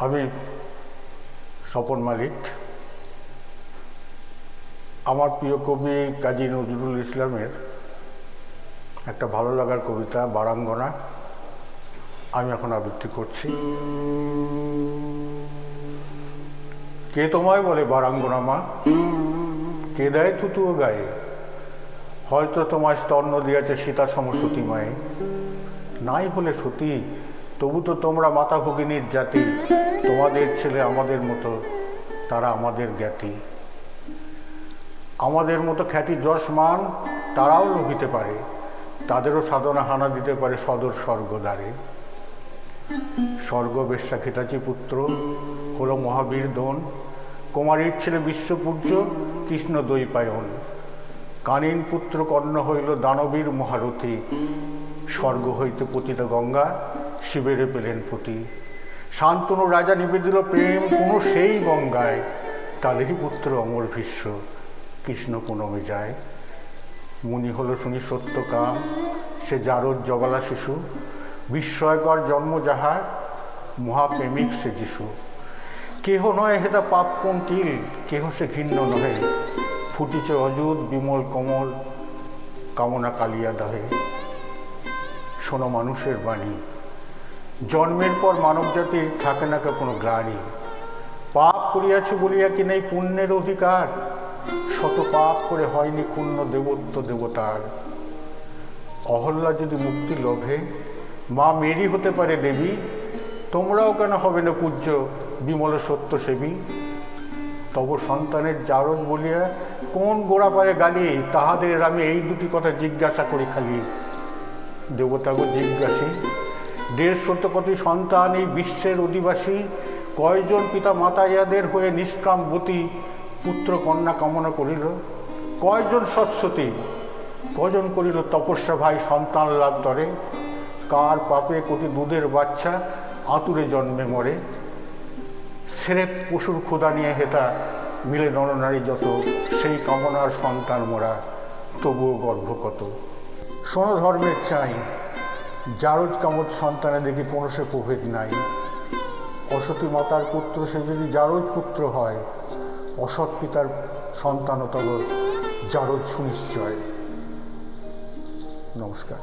আমি স্বপন মালিক। আমার প্রিয় কবি কাজী নজরুল ইসলামের একটা ভালো লাগার কবিতা বারাঙ্গনা আমি এখন আবৃত্তি করছি। কে তোমায় বলে বারাঙ্গনা মা, কে দেয় থুতুও গায়ে, হয়তো তোমায় স্তন্য দিয়েছে সীতা সমসতী মায়ে। নাই হলে সতী তবু তো তোমরা মাতা ভগিনীর জাতি, তোমাদের ছেলে আমাদের মতো, তারা আমাদের জ্ঞাতি। আমাদের মতো খ্যাতি যশ মান তারাও লোভিতে পারে, তাদেরও সাধনা হানা দিতে পারে সদর স্বর্গদ্বারে। স্বর্গ বেশ্যা খেতাচি পুত্র হলো মহাবীর দোন, কুমারীর ছেলে বিশ্বপূজ্য কৃষ্ণ দৈপায়ন। কানীন পুত্র কর্ণ হইল দানবীর মহারথী, স্বর্গ হইতে পতিত গঙ্গা শিবেরে পেলেন পতি। শান্তনু রাজা নিবেদিল প্রেম পুনঃ সেই গঙ্গায়, তাদেরই পুত্র অমর ভীষ্ম কৃষ্ণ পুনমে যায়। মুনি হলো শুনি সত্য কাম, সে জারদ জবালা শিশু, বিস্ময়কর জন্ম যাহার মহাপ্রেমিক সে যিশু। কেহ নয় হেতা পাপ পঙ্কিল, কেহ সে ঘৃণ্য নহে, ফুটিছে অযুত বিমল কমল কামনা কালিয়া দহে। শোনো মানুষের বাণী, জন্মের পর মানব জাতির থাকে না কোনো গ্লানি। পাপ করিয়াছে বলিয়া কি নেই পুণ্যের অধিকার, শত পাপ করে হয়নি ক্ষুণ্ণ দেবত্ব দেবতার। অহল্যা যদি মুক্তি লোভে মা মেরি হতে পারে দেবী, তোমরাও কেন হবে না পূজ্য বিমল সত্য সেবী। তব সন্তানের জারজ বলিয়া কোন গোড়া পারে গালি, তাহাদের আমি এই দুটি কথা জিজ্ঞাসা করি খালি। দেবতাগো জিজ্ঞাসী, ১৫০ কোটি সন্তান এই বিশ্বের অধিবাসী, কয়জন পিতা মাতা ইয়াদের হয়ে নিষ্কামবতী পুত্র কন্যা কামনা করিল? কয়জন সৎসতী, কজন করিল তপস্যা ভাই সন্তান লাভ তরে? কার পাপে কোটি দুধের বাচ্চা আতুরে জন্মে মরে? সেরেক পশুর ক্ষুধা নিয়ে হেতা মিলে নরনারী যত, সেই কামনার সন্তান মোরা তবুও গর্ভ কত। শোনো ধর্মের চাই, জারজ কামত সন্তানে দেখি কোনো সে প্রভেদ নাই। অসতী মাতার পুত্র সে যদি জারজ পুত্র হয়, অসৎ পিতার সন্তানও তব জারজ সুনিশ্চয়। নমস্কার।